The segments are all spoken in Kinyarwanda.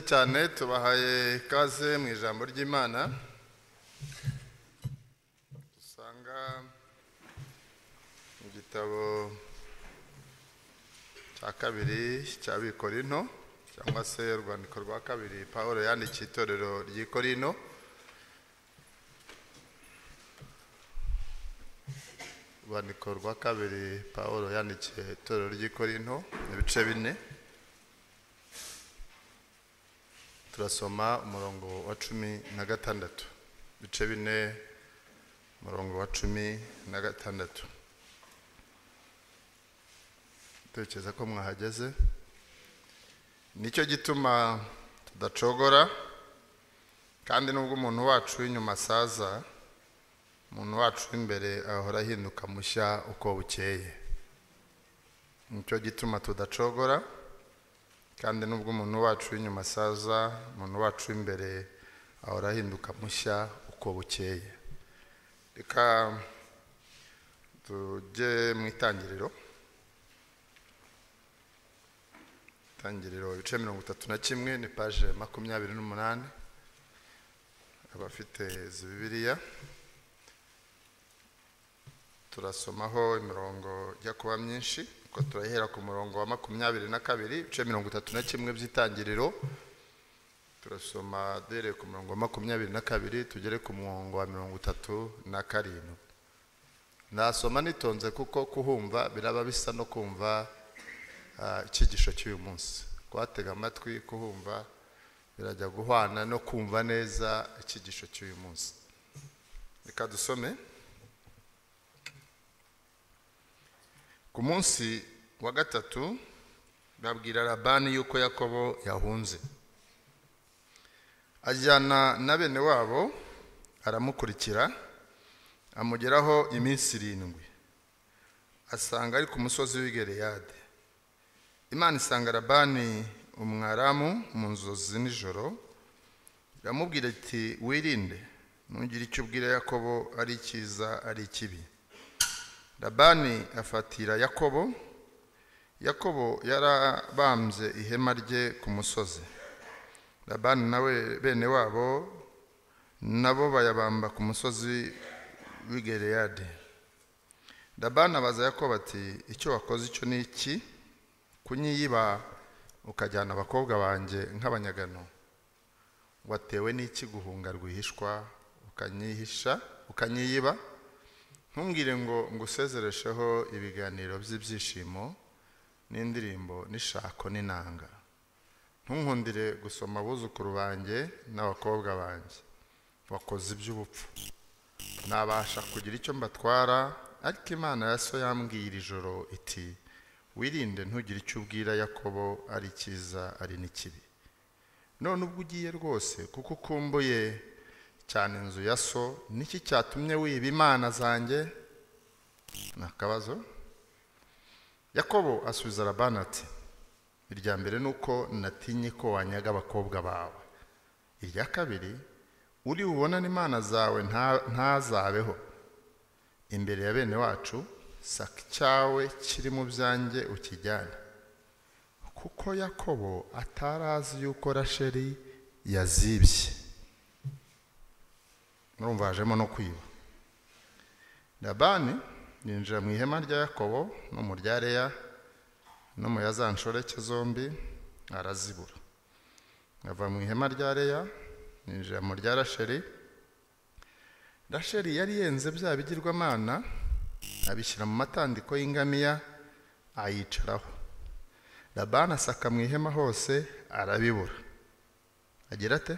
cyane tubahaye ikaze mu ijambo ry'Imana dusanga mu gitabo cya kabiri cy'Abikorinto cyangwa se urwandiko rwa kabiri Pawulo yandikiye itorero ry'Ikorinto. Urwandiko rwa kabiri Pawulo yandikiye itorero ry'Ikorinto ibice 4. Turasoma umurongo wa 16, ibice 4 umurongo wa 16. Tekereza ko mwahageze. Nicyo gituma tudacogora, kandi nubwo umuntu wacu w'inyuma asaza, umuntu wacu w'imbere ahora ahinduka mushya uko bukeye. Nicyo gituma tudacogora, kandi nubwo umuntu wacu w'inyuma asaza, umuntu wacu w'imbere ahora ahinduka mushya uko bukeye. Reka tujye mu itangiriro ibice 31, ni page 28. Abafite Bibiliya turasomaho imirongo ijya kuba myinshi, ko turahera ku murongo wa 22, ibice 31 by'itangiriro. Turasoma dere ku murongo wa 22 tugere ku murongo wa 37. Nasoma nitonze kuko kuhumva biraba bisa no kumva icyigisho cy'uyu munsi. Kwatega amatwi kuhumva birajya guhwana no kumva neza icyigisho cy'uyu munsi. Reka dusome. Ku munsi wa 3 babwira Labani yuko Yakobo yahunze. Ajyana na bene wabo aramukurikira, amugeraho iminsi 7. Asanga ari ku musozi w'i Gileyadi. Imana isanga Labani umwaramu mu nzozi nijoro, iramubwira iti wirinde, ntugire icyo ubwira Yakobo ari cyiza ari kibi. Labani afatira Yakobo. Yakobo yarabambye ihema rye ku musozi. Labani nawe bene wabo nabo bayabamba ku musozi w'i Gileyadi. Labani abaza Yakobo ati icyo wakoze icyo ni iki? Kunyiyiba ukajyana abakobwa banjye nk'abanyagano? Watewe n'iki guhunga rwihishwa ukanyiyiba? Ntumbwire ngo ngusezeresheho ibiganiro by'ibyishimo n'indirimbo n'ishako n'inanga. Ntunkundire gusoma abuzukuru banjye n'abakobwa banjye. Wakoze iby'ubupfu. Nabasha kugira icyo mbatwara, ariko Imana ya so yambwira ijoro iti wirinde, ntugire icyo ubwira Yakobo ari cyiza ari n'ikibi. None ubwo ugiye rwose kuko ukumbuye cyane inzu ya so, niki cyatumye wiba imana zanjye? Nakabazo. Yakobo asubiza Labani ati irya mbere nuko natinye ko wanyaga abakobwa bawe. Irya kabiri, uri ubonana imana zawe ntazabeho imbere ya bene wacu. Saka cyawe kiri mu byanjye ukijyane. Kuko Yakobo atarazi yuko Rasheli yazibye. Murumva hajemo no kwiba. Labani yinjira mu ihema rya Yakobo no mu rya Leya no mu ya za nshoreke zombi, arazibura. Ava mu ihema rya Leya yinjira mu rya Rasheli. Rasheli yari yenze bya bigirwamana, abishyira mu matandiko y'ingamiya, ayicaraho. Labani asaka mu ihema hose, arabibura. Agira ate?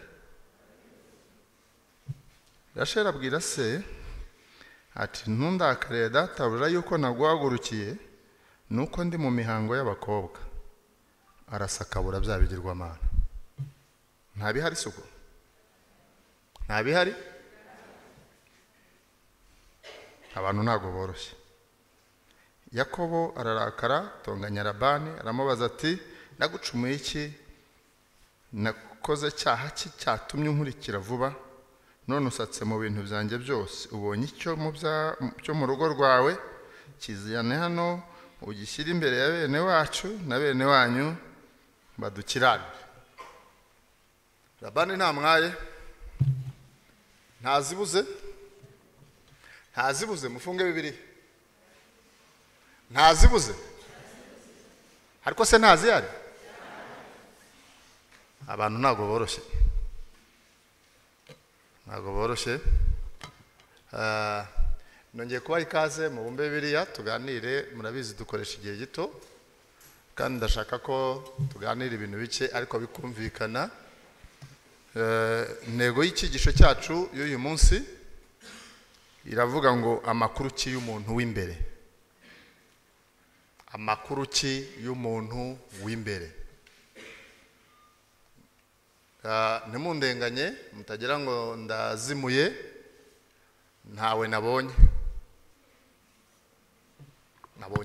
Rasheli abwira se ati ntundakare databuja yuko naguhagurukiye, nuko ndi mu mihango y'abakobwa. Arasakabura bya bigirwamana. Ntabihari suko? Ntabihari? Abantu ntago boroshye. Yakobo ararakara, tonganya Labani, aramubaza ati nagucumuye iki? Nakoze cyaha ki cyatumye unkurikira vuba? None usatse mu bintu byanjye byose, ubonye icyo mu rugo rwawe? Kiziyane hano ugishyira imbere ya bene wacu na bene wanyu badukirane. Labani nta mwaye, ntazibuze mufunge bibiri, ntazibuze ariko se ntazihari. Abantu ntago boroshye. Nongeye kubaha ikaze mu bumbe Bibiliya tuganire. Murabizi dukoresha igihe gito kandi ndashaka ko tuganira ibintu bike ariko bikumvikana. Intego y'icyigisho cyacu y'uyu munsi iravuga ngo amakuru ki y'umuntu w'imbere. Amakuru ki y'umuntu w'imbere. Ntimundenganye mutagira ngo ndazimuye, ntawe nabonye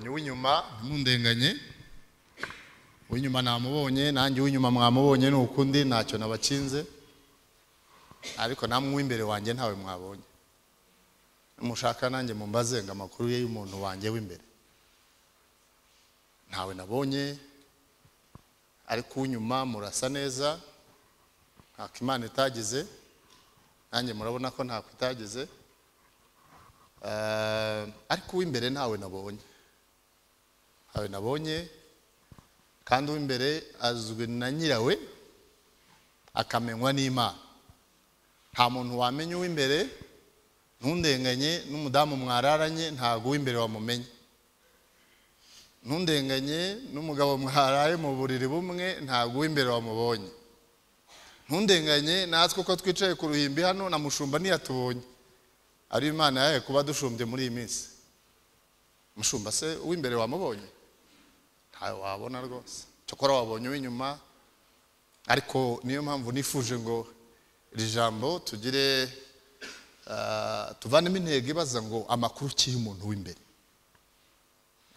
uw'inyuma. Ntimundenganye, uw'inyuma namubonye, nanjye uw'inyuma mwamubonye, n'ukundi ntacyo nabakinze, ariko namwe uw'imbere wanjye ntawe mwabonye. Mushaka nanjye mumbaze ngo amakuru ye y'umuntu wanjye w'imbere. Ntawe nabonye, ariko uw'inyuma murasa neza, ntako Imana itagize, nanjye murabona ko ntako itagize. Ariko uw'imbere ntawe nabonye, kandi uw'imbere azwi na nyirawe akamenywa n'Imana. Nta muntu wamenye uw'imbere. Ntundenganye n'umudamu mwararanye, ntago uw'imbere wamumenye. Ntundenganye n'umugabo mwaraye mu buriri bumwe, ntago uw'imbere wamubonye. Ntundenganye natwe ko twicaye ku ruhimbi hano na mushumba ntiyatubonye, ari Imana yaye kuba dushumbye muri iyi minsi. Mushumba se uw'imbere wamubonye? Ntawe wabona rwose, cyokora wabonye uw'inyuma. Ariko niyo mpamvu nifuje ngo iri jambo tugire tuvanemo intego ibaza ngo amakuru ki y'umuntu w'imbere.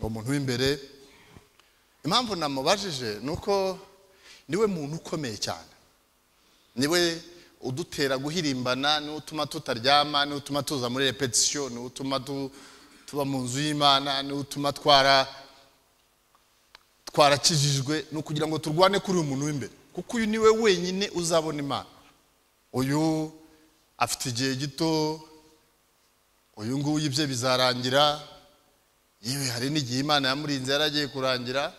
Umuntu w'imbere, impamvu namubajije nuko niwe muntu ukomeye cyane, niwe udutera guhirimbana, niwe utuma tutaryama, niwe utuma tuza muri repetition, niwe utuma tuba mu nzu y'Imana, niwe utuma twarakijijwe. No kugira ngo turwane kuri uyu muntu w'imbere, kuko uyu niwe wenyine uzabona Imana. Uyu afite igihe gito, uyu nguyu ibye bizarangira, yewe hari n'igihe Imana yamurinze yaragiye kurangira.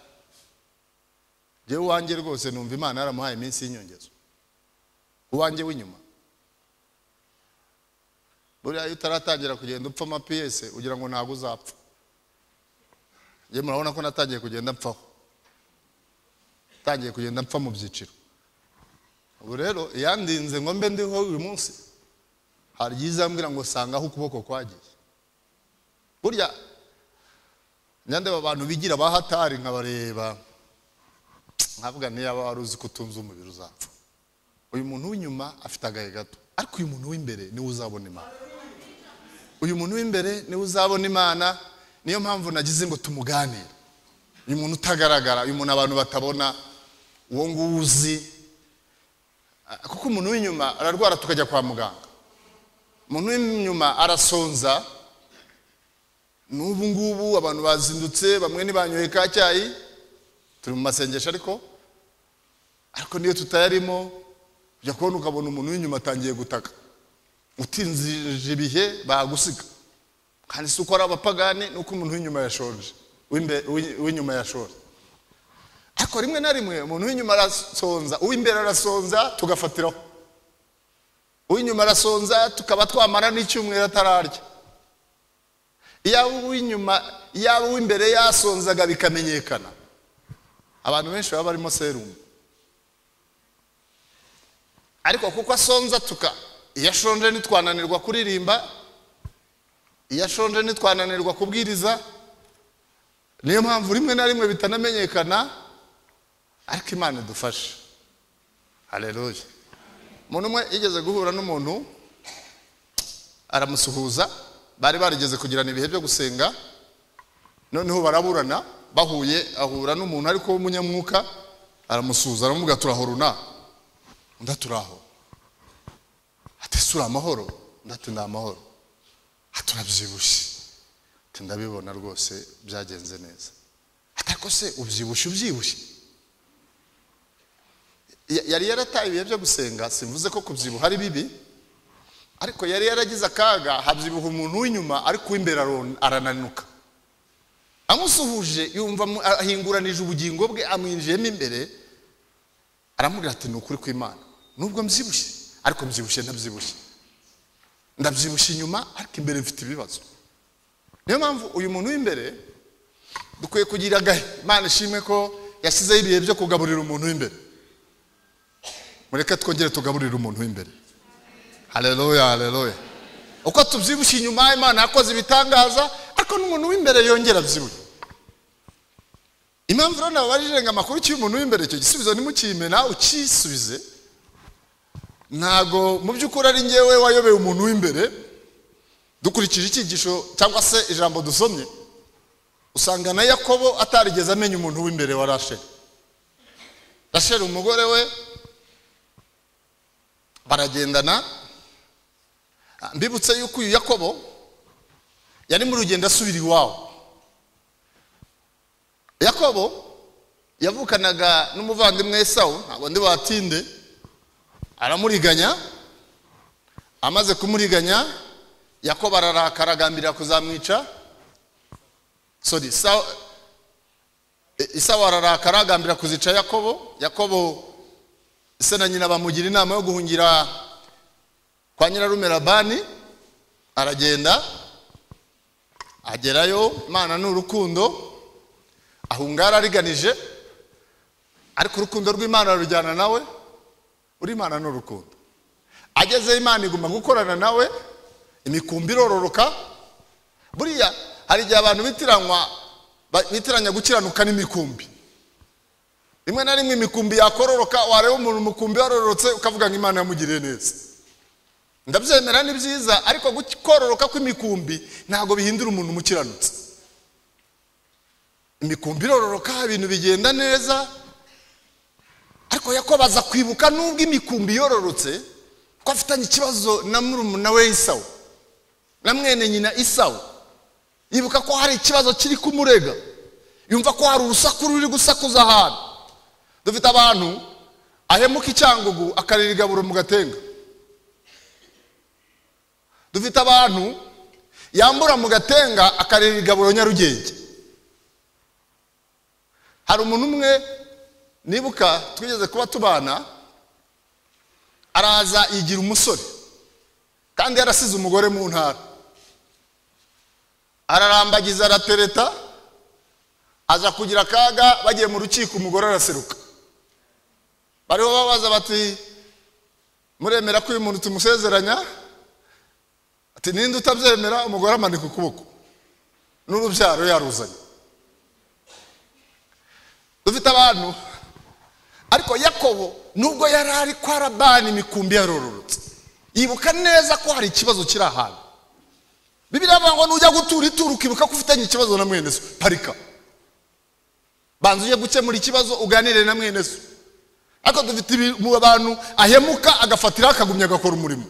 Jewe wanjye rwose numva Imana yaramuhaye iminsi y'inyongezo. Uwanjye w'inyuma, buriya utaratangira kugenda upfa amapiyese ugira ngo ntabwo uzapfa. Ye murabona ko natangiye kugenda mpfaho, tangiye kugenda mpfa mu byiciro. Ubu rero yandinze ngo mbe ndiho uyu munsi, hari yizambira ngo sanga aho ukuboko kwagiye. Burya nyandeba abantu bigira bahatari nkabareba, nkavuga niba waruzi ko utunze umubiri uzapfa. Uyu muntu w'inyuma afite agahe gato, ariko uyu muntu w'imbere niwe uzabona Imana. Uyu muntu w'imbere niwe uzabona Imana. Niyo mpamvu nagize ngo tumuganire. Uyu muntu utagaragara, uyu muntu abantu batabona, uwo nguzi. Kuko umuntu w'inyuma ararwara tukajya kwa muganga. Umuntu w'inyuma arasonza. N'ubu ngubu abantu bazindutse, bamwe nibanyoye ka cyayi, turi mu masengesho ariko niyo tutayarimo ujya kubona ukabona umuntu w'inyuma atangiye gutaka, utinzije ibihe bagusiga. Kandi si uko ari abapagani, nuko umuntu w'inyuma yashonje, w'inyuma yashonje. Ariko rimwe na rimwe umuntu w'inyuma arasonza, uw'imbere arasonza tugafatiraho. Uw'inyuma arasonza tukaba twamara n'icyumweru atararya. Iyaba uw'imbere yasonzaga bikamenyekana, abantu benshi baba barimo serumu. Ariko kuko asonza iyo ashonje ntitwananirwa kuririmba, iyo ashonje ntitwananirwa kubwiriza. Niyo mpamvu rimwe na rimwe bitanamenyekana, ariko Imana idufashe. Haleluya. Umuntu umwe yigeze guhura n'umuntu aramusuhuza, bari barigeze kugirana ibihe byo gusenga, noneho baraburana. Bahuye ahura n'umuntu ariko w'umunyamwuka, aramusuhuza aramuvuga turahoruna. Ndaturaho. Ati sura amahoro? Ndati ndamahoro. Aturabyibushye. Ndabibona rwose byagenze neza. ariko se ubyibushye yari yarataye ibihe byo gusenga. Simvuze ko kubyibuha ari bibi, ariko yari yaragize akaga. Habyibuha umuntu w'inyuma ariko w'imbere arananuka. Amusuhuje yumva ahinguranije ubugingo bwe, amwinjiyemo imbere, aramubwira ati ni ukuri kw'Imana, nubwo mbyibushye ariko ndabyibushye inyuma, ariko imbere mfite ibibazo. Niyo mpamvu uyu muntu w'imbere dukwiye kugira agahe. Imana ishimwe ko yashyizeho ibihe byo kugaburira umuntu w'imbere. Mureke twongere tugaburire umuntu w'imbere. Haleluya. Uko tubyibushye inyuma, Imana yakoze ibitangaza, ariko n'umuntu w'imbere yongera abyibushye. Impamvu rero nababarije ngo amakuru cy'umuntu w'imbere, icyo gisubizo nimukime nawe ukisubize. Ntago mu by'ukuri ari ngewe wayobeye umuntu w'imbere. Dukurikije icyigisho cyangwa se ijambo dusomye, usanga na Yakobo atarigeze amenya umuntu w'imbere wa Rasheli. Rasheli umugore we baragendana. Mbibutse yuko uyu Yakobo yari mu rugendo asubira iwabo. Yakobo yavukanaga n'umuvandimwe Esawu, ntabwo ndi batinde. Aramuriganya, amaze kumuriganya Yakobo ararakara, agambirira kuzamwica. Esawu ararakara, agambirira kuzica Yakobo. Yakobo se na nyina bamugira inama yo guhungira kwa nyirarume Labani. Aragenda agerayo, Imana ni urukundo, ahunga arariganije, ariko urukundo rw'Imana rujyana nawe. Uri Imana ni urukundo. Agezeyo Imana iguma gukorana nawe, imikumbi irororoka. Buriya hari igihe abantu bitiranya gukiranuka n'imikumbi. Rimwe na rimwe imikumbi yakororoka, wareba umuntu umukumbi warororotse ukavuga ngo Imana yamugiriye neza. Ndabyemera ni byiza, ariko gukororoka kw'imikumbi ntago bihindura umuntu umukiranutse. Imikumbi irororoka, ibintu bigenda neza, ariko Yakobo aza kwibuka nubwo imikumbi yororotse ko afitanye ikibazo na murumuna we Esawu, na mwene nyina Esawu. Yibuka ko hari ikibazo kiri kumurega, yumva ko hari urusaku ruri gusakuza ahantu. Dufite abantu ahemuka icyangugu akarira igaburo mu Gatenga. Dufite abantu yambura mu Gatenga akarira igaburo Nyarugenge. Hari umuntu umwe nibuka twigeze kuba tubana, araza yigira umusore kandi yarasize umugore mu ntara. Ararambagiza, aratereta, aza kugira akaga. Bagiye mu rukiko, umugore araseruka. Bariho babaza bati, muremera ko uyu muntu tumusezeranya? Ati, ninde utabyemera? Umugore amanika ukuboko, n'urubyaro yaruzanye. Dufite abantu, ariko Yakobo nubwo yari ari kwa Labani imikumbi yarororotse, yibuka neza ko hari ikibazo kiri ahantu. Bibiliya ivuga ngo nujya gutura ituru ukibuka ko ufitanye ikibazo na mwene so, parika, banza uje gukemura ikibazo, uganire na mwene so. Ariko dufite mu abantu ahemuka agafatira akagumya agakora umurimo.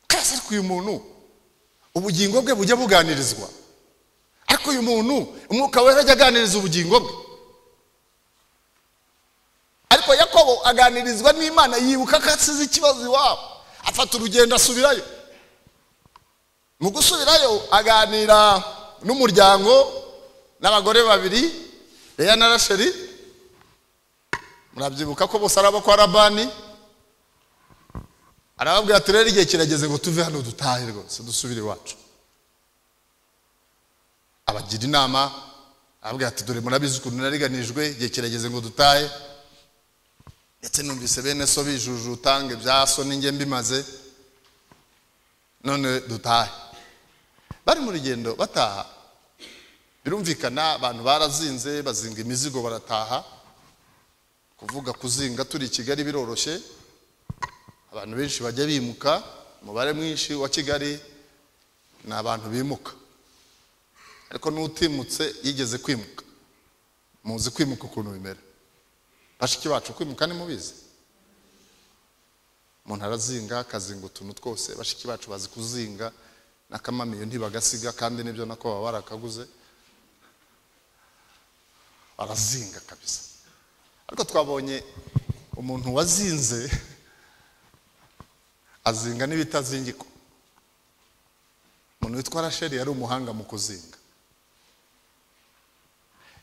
Kase ariko uyu muntu ubugingo bwe bujya buganirizwa, ariko uyu muntu umwuka wera ajya aganiriza ubugingo bwe. Ariko Yakobo aganirizwa n'Imana, yibuka ko asize ikibazo iwabo, afata urugendo asubirayo. Mu gusubirayo aganira n'umuryango n'abagore babiri, Leya na Rasheli. Murabyibuka ko bose araba kwa Labani. Arababwira ati, rero igihe kirageze ngo tuve hano dutahe rwose, dusubire iwacu. Abagira inama, arababwira ati, dore murabizi ukuntu nariganijwe, igihe kirageze ngo dutahe. Ndetse numvise bene so bijujutange bya so ninge mbimaze, none dutahe. Bari mu rugendo bataha, birumvikana abantu barazinze, bazinga imizigo barataha. Kuvuga kuzinga turi Kigali biroroshye, abantu benshi bajya bimuka. Umubare mwinshi wa Kigali ni abantu bimuka, ariko n'utimutse yigeze kwimuka. Muzi kwimuka ukuntu bimera. Bashiki bacu kwimuka ni mubizi. Umuntu arazinga, akazinga utuntu twose. Bashiki bacu bazi kuzinga, n'akamamiyo ntibagasiga, kandi nibyo nako baba barakaguze. arazinga kabisa. Ariko twabonye umuntu wazinze azinga n'ibitazingiko. Umuntu witwa Rasheli yari umuhanga mu kuzinga.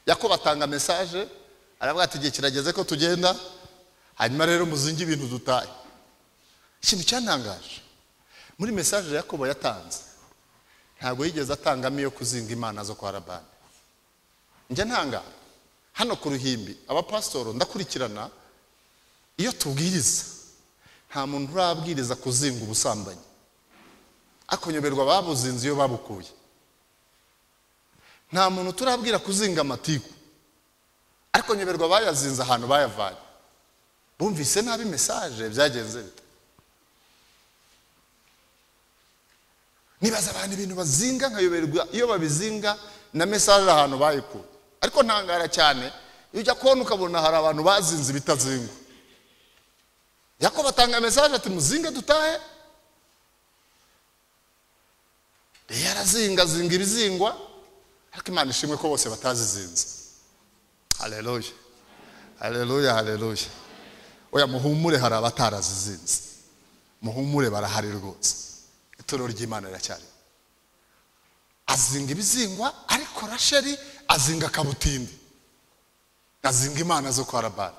Yakobo atanga message aravuga ati igihe kirageze ko tugenda, hanyuma rero muzingi ibintu dutaye. Ikintu cyantangaje muri message Yakobo yatanze, ntabwo yigeze atangamo iyo kuzinga imana zo kwa Labani. Njye ntanga hano ku Ruhimbi abapasitoro ndakurikirana, iyo tubwiriza nta muntu urabwiriza kuzinga ubusambanyi, akonyoberwa babuzinze iyo babukuye. Nta muntu turabwira kuzinga amatiku, ariko nyoberwa bayazinze ahantu bayavanye. Bumvise nabi message byagenze bite? Nibaza abantu ibintu bazinga nkayoberwa iyo babizinga na message ahantu bayikuye. Ariko ntangara cyane iyo ujya kubona ukabona hari abantu bazinze bitazingwa. Yakobo atanga message ati muzinge dutahe. Yarazinga zinga ibizingwa, ariko Imana ishimwe ko bose batazizinze. Haleluya, haleluya, haleluya. Oya muhumure, hari abatarazizinze. Muhumure, barahari rwose. Itoro ry'Imana riracyari. Azinga ibizingwa, ariko Rasheli azinga kabutindi. Azinga imana zo kwa Labani.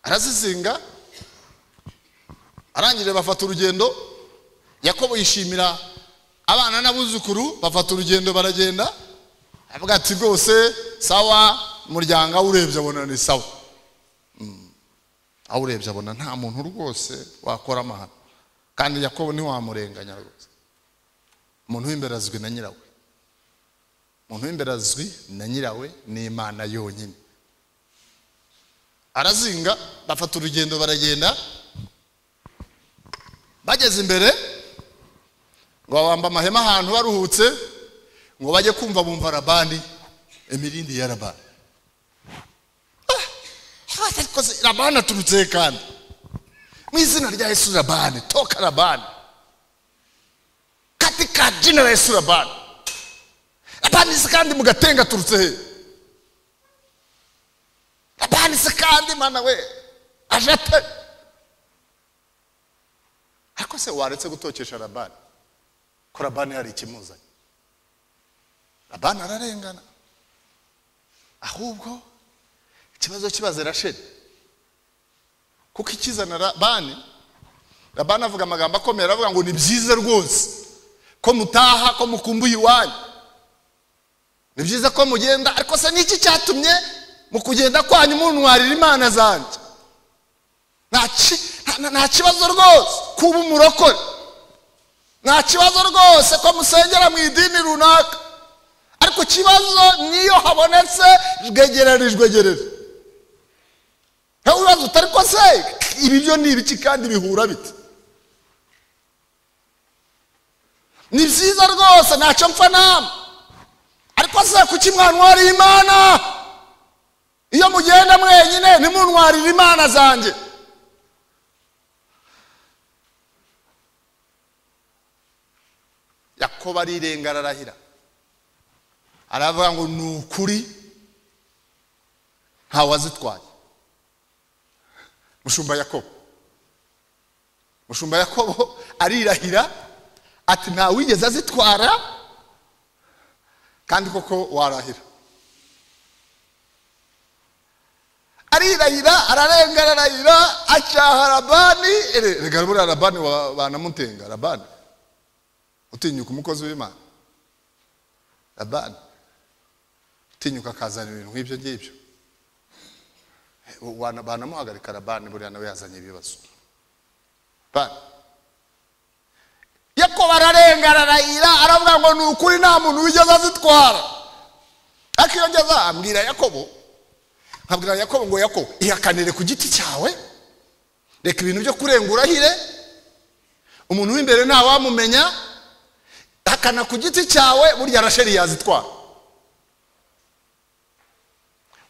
Arazizinga, arangije bafata urugendo. Yakobo yishimira abana n'abuzukuru, bafata urugendo baragenda. Avuga ati rwose sawa, umuryango awurebye abona ni sawa. Awurebye abona nta muntu rwose wakora amahano, kandi Yakobo ni wamurenganya rwose. Umuntu w'imbere azwi na nyirawe. Umuntu w'imbere azwi na nyirawe ni Imana yonyine. Arazinga, bafata urugendo baragenda. Bageze imbere ngo bamba amahema ahantu baruhutse, ngo bajye kumva bumva Labani, imirindi ya Labani. Ariko Labani aturutse kandi mu izina rya Yesu, Labani toka, Labani katika jina la Yesu, Labani. Labani se kandi mugatenga aturutse he? Labani se kandi mana we ajate. Ariko se waretse gutokesha Labani ko Labani hari ikimuzanye? Labani ararengana, ahubwo ikibazo kibaze Rasheli, kuko ikizana Labani avuga amagambo akomeye, aravuga ngo ni byiza rwose ko mutaha, ko mukumbuye iwanyu, ni byiza ko mugenda. Ariko se niki cyatumye mu kugenda kwanyu muntwarira imana zanjye? Nta kibazo rwose kuba umurokore, nta kibazo rwose ko musengera mu idini runaka, ariko ikibazo niyo habonetse jwegerere. Nta ubazo utari ko se ibi byo ni ibiki kandi bihura bite? Ni byiza rwose ntacyo mpfa namwe, ariko se kuki mwantwarira imana? Iyo mugenda mwenyine ntimuntwarire imana zanjye. Yakobo arirenga ararahira, aravuga ngo ni ukuri nta wazitwaye. Mushumba Yakobo arirahira ati nta wigeze azitwara, kandi koko warahira. Arirahira, ararenga ararahira, acyaha Labani. Rega buriya Labani banamutenga. Labani utinyuka umukozi w'Imana, Labani utinyuka akazana ibintu nk'ibyo ngibyo, banamuhagarika. Labani buriya nawe yazanye ibibazo. Yakobo ararenga ararahira, aravuga ngo ni ukuri nta muntu wigeze azitwara. Akiyongeza ambwira Yakobo, nkabwira Yakobo ngo Yakobo ihakanire ku giti cyawe, reka ibintu byo kurengurahire, umuntu w'imbere nta wamumenya, hakana ku giti cyawe, burya Rasheli yazitwara.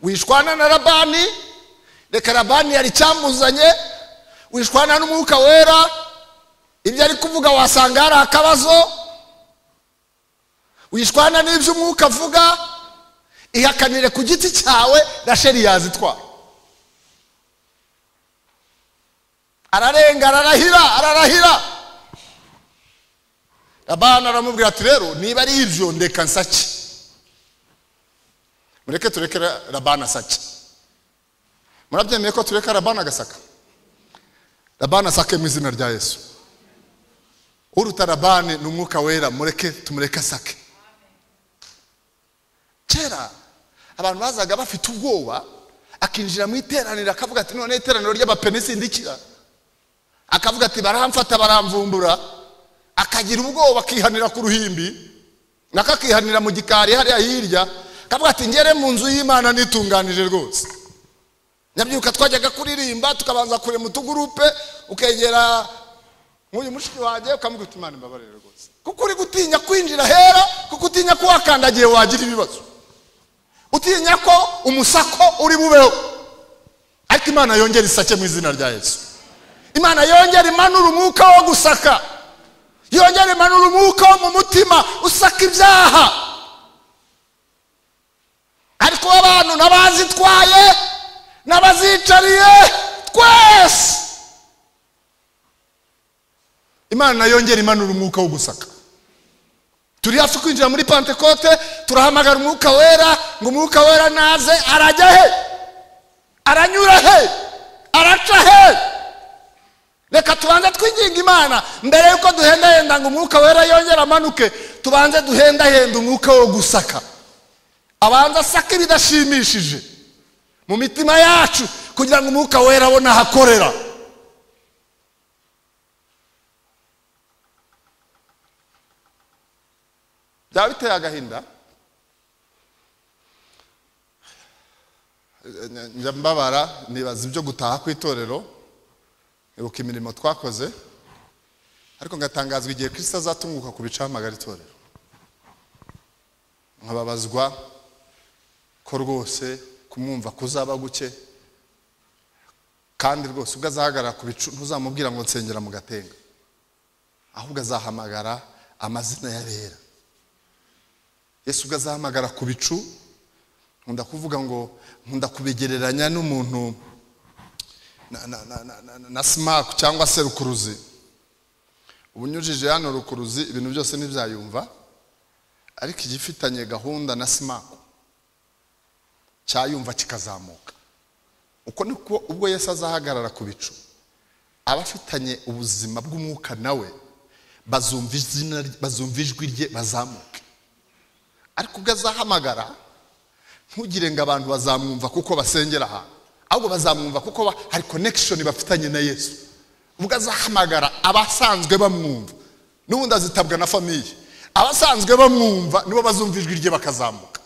Wishwana na Labani, reka Labani yari cyamuzanye, wishwana n'umwuka wera, ibyo ari kuvuga wasanga hari akabazo. Wishwana n'ibyo umwuka avuga, ihakanire ku giti cyawe Rasheli yazitwara. Ararenga ararahira. Labani aramubwira ati rero niba ari ibyo ndeka nsake. Mureke tureke Labani asake. Murabyemeye ko tureka Labani agasaka? Labani asake mu izina rya Yesu. Uruta Labani ni Umwuka Wera, tumureke asake. Kera abantu bazaga bafite ubwoba, akinjira mu iteraniro akavuga ati none iteraniro ry'abapenisi ndikira. Akavuga ati baramfata baramvumbura, akagira ubwoba akihanira ku ruhimbi, nakakihanira mu gikari hariya hirya, akavuga ati ngere mu nzu y'Imana nitunganije rwose. Nyabyuka twajyaga kuririmba tukabanza kure mu tugurupe, ukegera nk'uyu mushiki wanjye ukamubwira ati Imana imbabarire rwose. Kuko uri gutinya kwinjira hera, kuko utinya ko wakandagiye wagira ibibazo. Utinya ko umusako uri bubeho. Ariko Imana yongera isake mu izina rya Yesu. Imana yongera imanura umwuka wo gusaka. Yongera imanura umwuka wo mu mutima usaka ibyaha. Ariko abantu nabazitwaye nabazicariye twese. Imana yongera imanura umwuka wo gusaka. Turi hafi kwinjira muri Pentekote, turahamagara Umwuka Wera, ngo Umwuka Wera naze arajya he? Aranyura he? Araca he? Reka tubanze twinginga Imana mbere yuko duhendahenda ngo Umwuka Wera yongera amanuke, tubanze duhendahenda umwuka wo gusaka. Abanza asaka ibidashimishije mu mitima yacu kugira ngo Umwuka Wera abone ahakorera. Byaba biteye agahinda. Njambabara nibaza ibyo gutaha ku itorero, ibuka imirimo twakoze, ariko ngatangazwa igihe Kristo azatunguka ku bicahamagara itorero. Nkababazwa ko rwose kumwumva kuzaba guke, kandi rwose ubwo azahagarara ku bicu ntuzamubwira ngo nsengera mu Gatenga, ahubwo azahamagara amazina y'abera. Yesu ubwo azahamagara ku bicu, nkunda kuvuga ngo nkunda kubigereranya n'umuntu na smack cyangwa se rukuruzi. Ubunyujije hano rukuruzi ibintu byose ntibyayumva, ariko igifitanye gahunda na smack cyayumva kikazamuka. Uko niko ubwo Yesu azahagarara ku bicu, abafitanye ubuzima bw'umwuka nawe bazumva ijwi rye bazamuke. Ariko ubwo azahamagara, ntugire ngo abantu bazamwumva kuko basengera ahantu, ahubwo bazamwumva kuko hari connection bafitanye na Yesu. Ubwo azahamagara abasanzwe bamwumva, n'ubundi azitabwa na famiye, abasanzwe bamwumva nibo bazumva ijwi rye bakazamuka.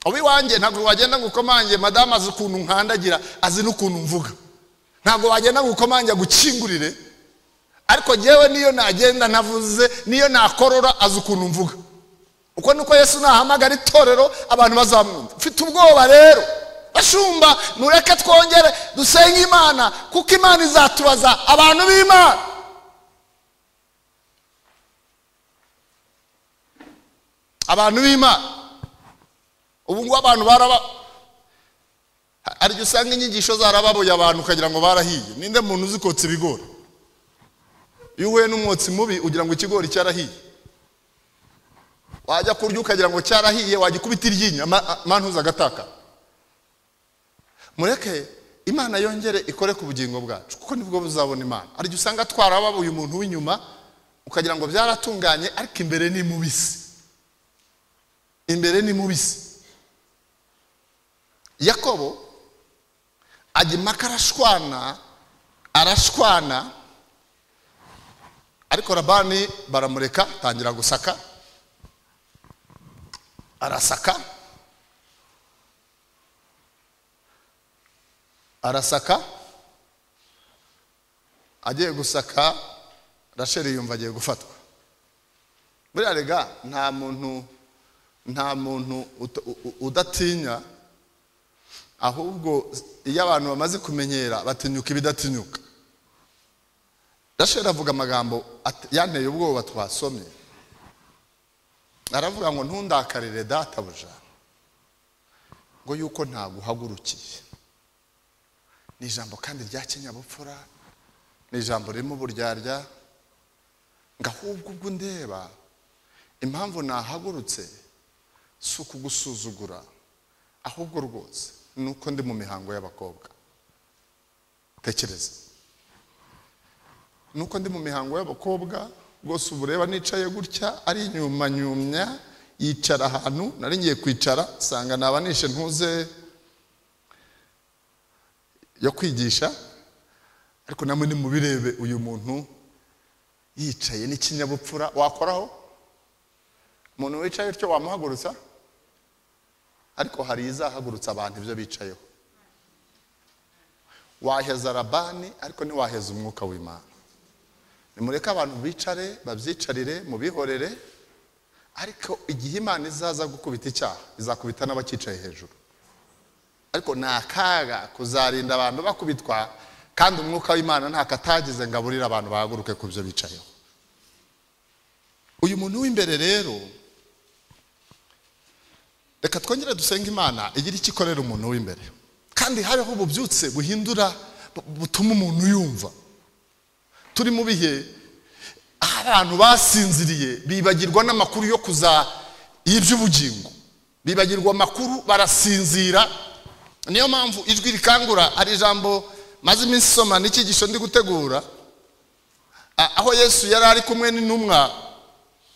Obi wanjye ntabwo wagenda ngo ukomange madama azi ukuntu nkandagira, azi n'ukuntu mvuga. Ntabwo wagenda ngo ukomange gukingurire, ariko jewe niyo nagenda navuze, niyo nakorora azi ukuntu mvuga. Uko nuko Yesu nahamagara itorero abantu bazamwumva. Mfite ubwoba rero, bashumba mureke twongere dusenge Imana, kuko Imana izatubaza abantu b'Imana. Abantu b'Imana ubu ngo abantu baraba ariko usanga inyigisho zarababoye abantu ukagira ngo barahiye. Ninde muntu uzikotse ibigori? Iyo uhuye n'umwotsi mubi ugira ngo ikigori cyarahiye. Wajya kurya ukagira ngo cyarahiye, wagikubita iryinyo mantuza agataka. Mureke Imana yongere ikore ku bugingo bwacu, kuko nibwo buzabona Imana. Ariko usanga twarababuye umuntu w'inyuma ukagira ngo byaratunganye, ariko imbere ni mubisi. Imbere ni mubisi. Yakobo ajimaka arashwana, ariko Labani baramureka tangira gusaka. Arasaka agiye gusaka, Rasheli yumva agiye gufatwa. Buriya rega nta muntu udatinya, ahubwo iyo abantu bamaze kumenyera batinyuka ibidatinyuka. Rasheli avuga amagambo yanteye ubwoba twasomye. Aravuga ngo ntundakarire databuja, ngo yuko ntaguhagurukiye. Ni ijambo kandi rya kinyabupfura, ni ijambo ririmo uburyarya, ngo ahubwo ubwo ndeba impamvu nahagurutse si ukugusuzugura, ahubwo rwose nuko ndi mu mihango y'abakobwa. Tekereza, nuko ndi mu mihango y'abakobwa rwose. Ubureba nicaye gutya ari inyuma nyumya, yicara ahantu nari ngiye kwicara, sanga nabanishe ntuze yo kwigisha, ariko namwe nimubirebe uyu muntu yicaye n'ikinyabupfura. Wakoraho umuntu wicaye cyo wamuhagurutsa? Ariko hari izahagurutsa abantu ibyo bicayeho. Waheza Rabani ariko ntiwaheza umwuka w'Imana. Nimureke abantu bicare, babyicarire, mubihorere, ariko igihe Imana izaza gukubita icyaha izakubita n'abakicaye hejuru. Ariko nakaga kuzarinda abantu bakubitwa, kandi umwuka w'Imana ntakatagize ngo aburire abantu bahaguruke ku byo bicayeho. Uyu muntu w'imbere rero, reka twongere dusenge Imana igira icyo ikorera umuntu w'imbere, kandi hariho ububyutse buhindura, butuma umuntu yumva. Turi mu bihe abantu basinziriye, bibagirwa n'amakuru yo kuza y'iby'ubugingo, bibagirwa amakuru, barasinzira. Niyo mpamvu ijwi rikangura. Hari ijambo maze iminsi soma n'icyigisho ndi gutegura, aho Yesu yari ari kumwe n'intumwa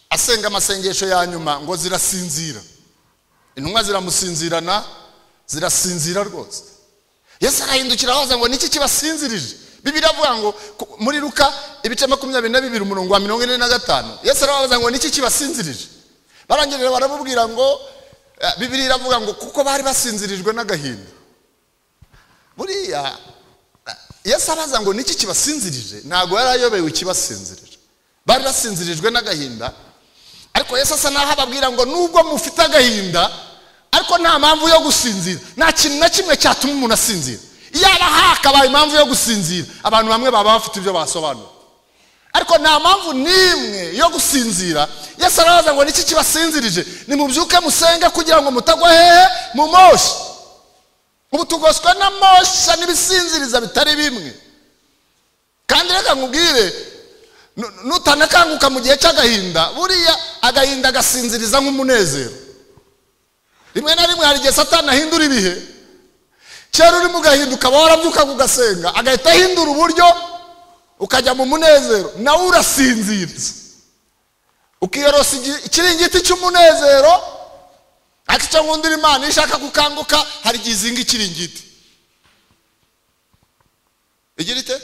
asenga amasengesho ya nyuma, ngo zirasinzira. Intumwa ziramusinzirana, zirasinzira rwose. Yesu arahindukira abaza ngo niki kibasinzirije? Bibiliya avuga ngo muri Luka ibice 22 umurongo wa 45, Yesu arabaza ngo niki kibasinzirije? Barangirira baramubwira ngo, Bibiliya iravuga ngo kuko bari basinzirijwe n'agahinda. Buriya Yesu arabaza ngo niki kibasinzirije, ntago yari ayobewe ikibasinzirije. Bari basinzirijwe n'agahinda, ariko Yesu asa naho ababwira ngo nubwo mufite agahinda, ariko nta mpamvu yo gusinzira. Nta kintu na kimwe cyatuma umuntu asinzira. Yaba hakabaye impamvu yo gusinzira, abantu bamwe baba bafite ibyo basobanura, ariko nta mpamvu nimwe yo gusinzira. Yesu arabaza ngo niki kibasinzirije? Nimubyuke musenge kugira ngo mutagwa hehe? Mu moshi. Ubu tugoswe na mosha n'ibisinziriza bitari bimwe. Kandi reka nkubwire, nutanakanguka mu gihe cy'agahinda, buriya agahinda gasinziriza nk'umunezero. Rimwe na rimwe hari igihe Satani ahindura ibihe. Kera uri mu gahinda ukaba warabyuka kugasenga, agahita ahindura uburyo ukajya mu munezero, nawe urasinziriza. Ukiyorosa ikiringiti cy'umunezero, akica ngundira Imana ishaka gukanguka, hari gizinga ikiringiti. Igira ite?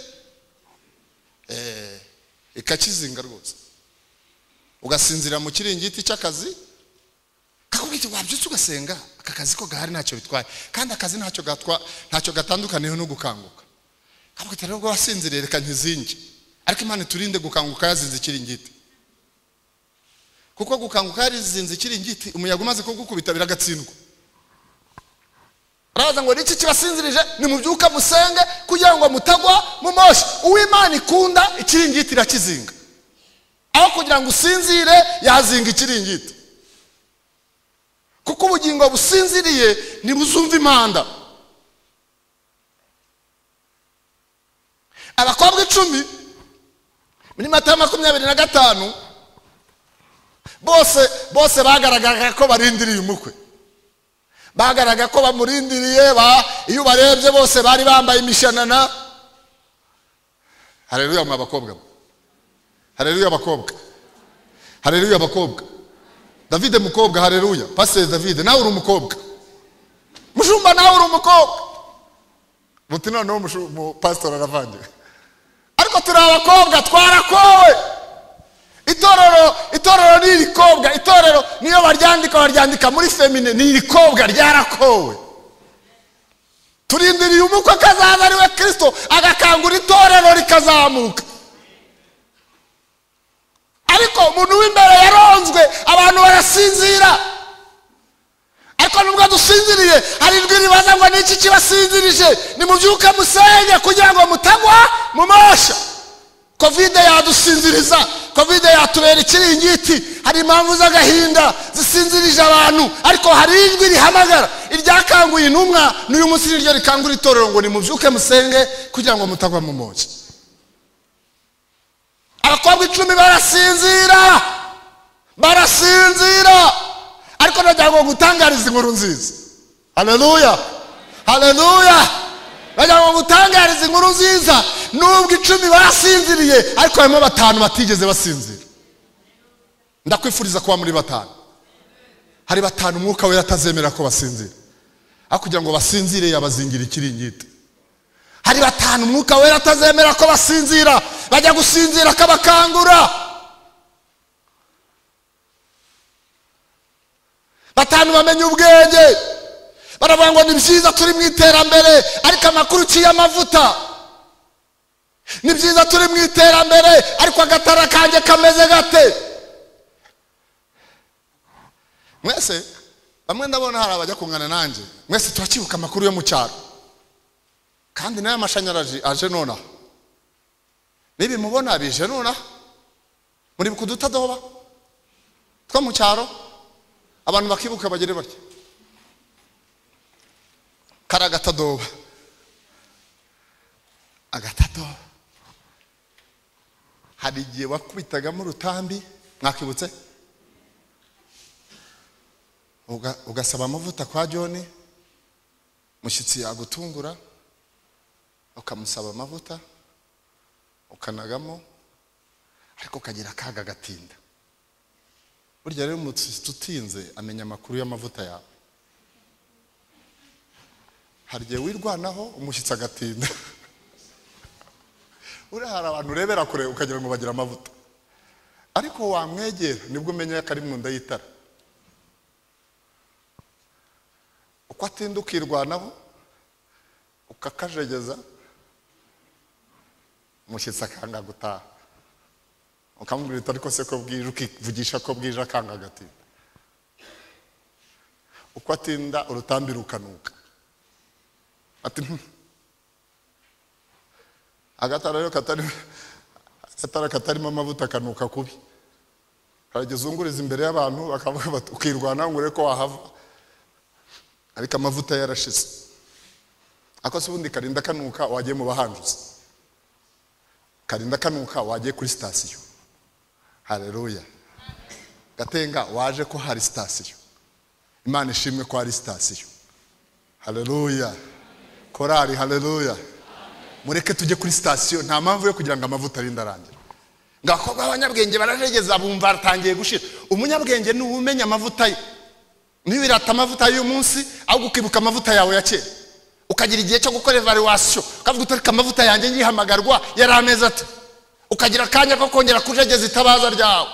Ikakizinga rwose. Ugasinzira mu kiringiti cy'akazi, kakubwita wabyutse ugasenga, aka kazi ko gahari ntacyo bitwaye, kandi akazi ntacyo gatandukaniyeho no gukanguka. Kabwita rero wasinziriye reka nkizinge, ariko Imana turinde gukanguka yazinze ikiringiti. Kuko gukanguka yazinze ikiringiti, umuyaga umaze kugukubita biragatsindwa. Arabaza ngo niki kibasinzirije? Nimubyuka musenge kugira ngo mutagwa mu moshi. Uw'Imana ikunda ikiringiti irakizinga, aho kugira ngo usinzire yazinga ikiringiti. Kuko ubugingo businziriye ntibuzumva impanda. Abakobwa 10 muri Matayo 25 bose bagaragaga ko barindiriye umukwe. Bagaragaga ko bamurindiriye, iyo barebye bose bari bambaye imishanana. Haleluya mu abakobwa. Haleluya abakobwa. Haleluya abakobwa. David mukobwa, haleluya. Pastor David nawe uri umukobwa. Mushumba nawe uri umukobwa. Muti noneho mu pastor aravange. Ariko turi abakobwa twarakowe. Itorero ni irikobwa. Itorero niyo baryandika muri femine, ni irikobwa ryarakowe. Turindiriye umukwe kazaza ari we Kristo, agakangura itorero rikazamuka. Ariko umuntu w'imbere yaronzwe, abantu barasinzira. Ariko nubwo dusinziriye, hari ijwi ribaza ngo niki kibasinzirije? Nimubyuke musenge kugira ngo mutagwa mu mosha. Covid yadusinziriza, covid yatubera ikiringiti, hari impamvu z'agahinda zisinzirije abantu, ariko hari ijwi rihamagara iryakanguye intumwa, n'uyu munsi niryo rikangura itorero ngo nimubyuke musenge kugira ngo mutagwa mu moshya. Abakobwa 10 barasinzira, ariko ndagira ngo gutangariza inkuru nziza. Haleluya, haleluya. Ndagira ngo gutangariza inkuru nziza, nubwo 10 barasinziriye ariko harimo 5 batigeze basinzira. Ndakwifuriza kuba muri 5. Hari 5 umwuka we atazemera ko basinzira, aho kugira ngo basinzire yabazingira ikiringiti. Hari 5 umwuka we atazemera ko basinzira, bajya gusinzira akabakangura. 5 bamenye ubwenge, baravuga ngo ni byiza turi mu iterambere, ariko amakuru cy'amavuta. Ni byiza turi mu iterambere, ariko agatara kanje kameze gate. Mwese bamwe ndabona hari abajya kungana nanjye, mwese turakibuka amakuru yo mu cyaro, kandi nayo amashanyarazi aje nona. Nibi mubona bije nona, muri bukudutadoba two mu cyaro, abantu bakibuka bagere batya karagatadoba agatadoba. Hari igihe wakubitagamo urutambi, mwakibutse, ugasaba amavuta kwa John, mushyitsi yagutungura ukamusaba amavuta ukanagamo, ariko kagira kaga gatinda. Burya rero tutinze amenya amakuru y'amavuta yawe. Hari igihe wirwanaho umushyitsi agatinda. Uri hari abantu urebera kure ukagira ngo bagira amavuta, ariko wamwegera nibwo umenya ko ari mu nda y'itara. Uko atinda ukirwanaho ukakajegeza, umushyitsi akanga gutaha, ukamubwira ariko se ko bwije, ukivugisha ko bwije akanga agatinda. Uko atinda urutambi rukanuka, ati agatara rero katarimo amavuta kanuka kubi. Karageze unguriza imbere y'abantu bakavuga bati ukirwana ngo ureko wahava, ariko amavuta yarashize. Ako se ubundi karinda kanuka wagiye mu bahanjuzi, karinda kanuka wagiye kuri sitasiyo. Haleluya. Gatenga waje ko hari sitasiyo, Imana ishimwe ko hari sitasiyo. Haleluya. Korari haleluya. Mureke tujye kuri sitasiyo, nta mpamvu yo kugira ngo amavuta arinda arangira. Ngakobwa abanyabwenge barajegeza bumva aratangiye gushira. Umunyabwenge ni umenya amavuta ye. Nibirata amavuta y'uyu munsi, aho gukibuka amavuta yawe ya kera. Ukagira igihe cyo gukora evaluation, ukavuga utarika amavuta yanjye ngihamagarwa yari ameza ate. Ukagira akanya ko kongera kujegeza itabaza ryawe.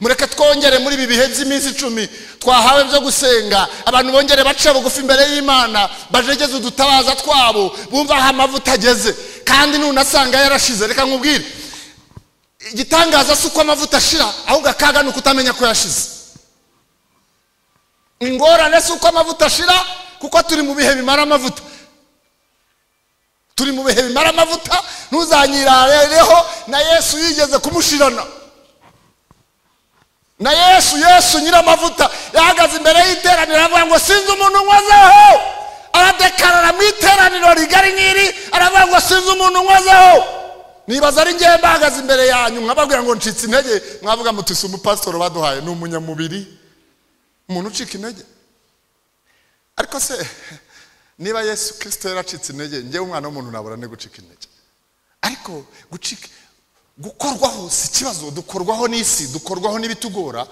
Mureke twongere muri ibi bihe by'iminsi 10 twahawe byo gusenga, abantu bongere bace bugufi imbere y'Imana, bajegeze udutabaza twabo, bumva aho amavuta ageze. Kandi nunasanga yarashize, reka nkubwire, igitangaza si uko amavuta ashira, ahubwo akaga ni ukutamenya ko yashize. Ingorane si uko amavuta ashira, kuko turi mu bihe bimara amavuta. Turi mu bihe bimara amavuta, ntuzanyirareho na Yesu yigeze kumushirana. Na Yesu nyira amavuta yahagaze imbere y'iteraniro aravuga ngo sinzi umuntu nkwazeho. Aradekarara mu iteraniro rigari nk'iri, aravuga ngo sinzi umuntu nkwazeho. Nibaza ari ngiye mbahagaze imbere yanyu nkababwira ngo ncitse intege, mwavuga muti si umupasitoro baduhaye, ni umunyamubiri, umuntu ucika intege. Ariko se niba Yesu Kristo yaracitse intege, ngewe umwana w'umuntu nabura ne gucika intege. Ariko gukorwaho si kibazo, dukorwaho n'isi, dukorwaho n'ibitugora,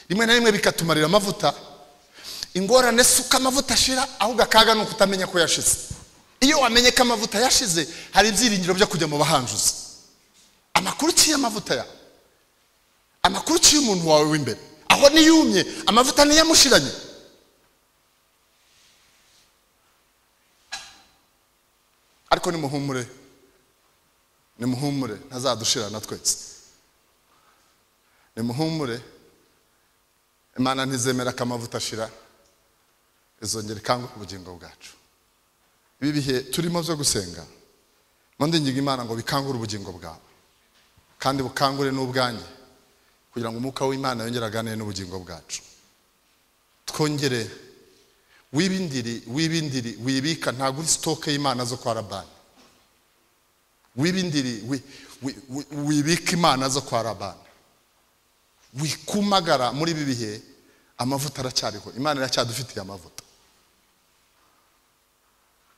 rimwe na rimwe bikatumarira amavuta. Ingorane suka amavuta ashira, ahubwo akaga nuko utamenya ko yashize. Iyo wamenye ko amavuta yashize, hari ibyiringiro byo kujya mu bahanjuzi. Amakuru cy'amavuta ya, amakuru cy'umuntu wawe w'imbere, aho niyumye amavuta niyamushiranye. Ariko nimuhumure ntazadushirana twese. Nimuhumure, Imana ntizemera ko amavuta ashira, izongera ikangura ubugingo bwacu. Ibi bihe turimo byo gusenga, ndinginga Imana ngo bikangure ubugingo bwawe, kandi bukangure n'ubwanjye kugira ngo umwuka w'Imana yongere aganire n'ubugingo bwacu. Twongere wibindiri wibika ntabwo uri stoke y'Imana zo kwa Labani. Wibindiri wibika Imana zo kwa Labani. Wikumagara muri ibi bihe amavuta aracyariho. Imana iracyadufitiye amavuta.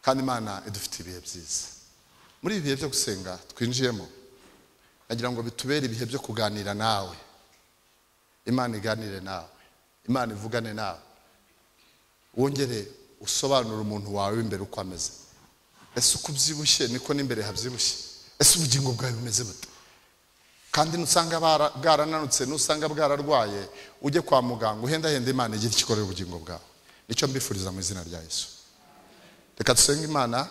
Kandi Imana idufitiye ibihe byiza. Muri ibi bihe byo gusenga twinjiyemo, nagira ngo bitubere ibihe byo kuganira nawe. Imana iganire nawe. Imana ivugane nawe. Wongere usobanura umuntu wawe imbere uko ameze. Ese uko ubyibushye niko n'imbere habyibushye. Ese ubugingo bwawe bumeze bute? Kandi nusanga bwarananutse, nusanga bwararwaye, ujye kwa muganga uhenda Imana igira ikikorera ubugingo bwawe. Nicyo mbifuriza mu izina rya Yesu. Reka dusenge Imana.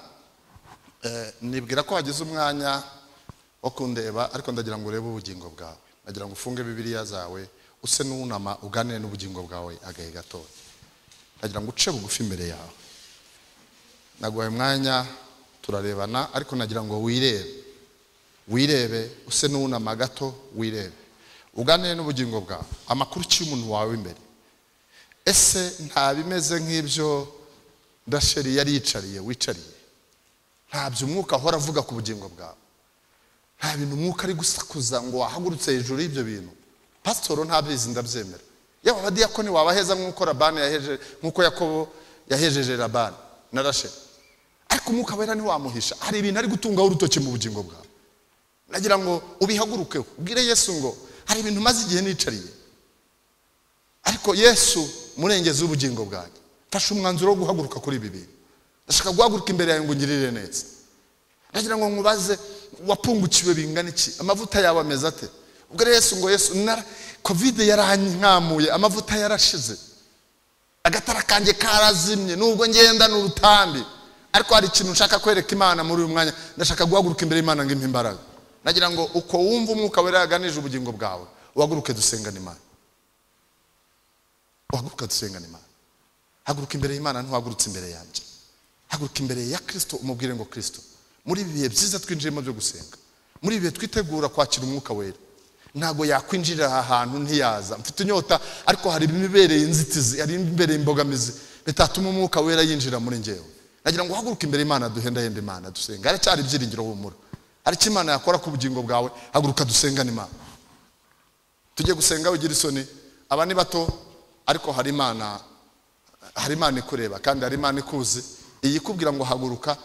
Nibwira ko hagize umwanya wo kundeba, ariko ndagira ngo urebe ubugingo bwawe. Ndagira ngo ufunge Bibiliya zawe, use n'unama uganire n'ubugingo bwawe agahe gatoya. Ndagira ngo uce bugufi imbere yawe. Naguhaye umwanya turarebana, ariko nagira ngo wirebe use n'unama gato, wirebe uganire n'ubugingo bwawe. Amakuru cy'umuntu wawe imbere. Ese nta bimeze nk'ibyo Rasheli yari wicariye. Ntabyo umwuka ahora avuga ku bugingo bwawe. Nta bintu umwuka ari gusakuza ngo wahagurutse hejuru y'ibyo bintu. Pastor ntabizi ndabyemera. Yaba abadiyakoni wabaheza nk'uko Labani nk'uko Yakobo yahejeje Labani na Rasheli. Ariko umwuka wera ntiwamuhisha. Hari ibintu ari gutungaho urutoki mu bugingo bwawe. Nagira ngo ubihagurukeho. Ubwire Yesu ngo hari ibintu maze igihe nicariye. Ariko Yesu murengeze ubugingo bwanjye. Fasha umwanzuro wo guhaguruka kuri ibi bintu. Ndashaka guhaguruka imbere yawe ngo ngirire neza. Nagira ngo nkubaze wapungukiwe bingana iki? Amavuta yawe ameze ate? Ubwo Yesu ngo Yesu Covid yarankamuye, amavuta yarashize. Agatara kanjye karazimye nubwo ngenda n'urutambi. Ariko hari ikintu nshaka kwereka Imana muri uyu mwanya. Ndashaka guhaguruka imbere y'Imana ngo impe imbaraga. Nagira ngo uko wumva umwuka wera yaganije ubugingo bwawe, uhaguruke dusengane Imana. Uhaguruka dusengane Imana. Haguruka imbere y'Imana, ntuhagurutse imbere yanjye. Haguruka imbere ya Kristo umubwire ngo Kristo, muri ibi bihe byiza twinjiyemo byo gusenga, muri ibi bihe twitegura kwakira umwuka wera, ntago yakwinjirira aha hantu ntiyaza. Mfite inyota, ariko hari ibibereye inzitizi, hari ibibereye imbogamizi bitatuma umwuka wera yinjira muri njyewe. Nagira ngo uhaguruke imbere y'Imana, duhendahende Imana dusenga. Hari cyari ibyiringiro humura. Hari icyo Imana yakora ku bugingo bwawe. Haguruka dusengane Imana. Tujye gusenga ugira isoni. Aba ni bato, ariko hari Imana ikureba kandi hari Imana ikuzi. Iyi kubwira ngo haguruka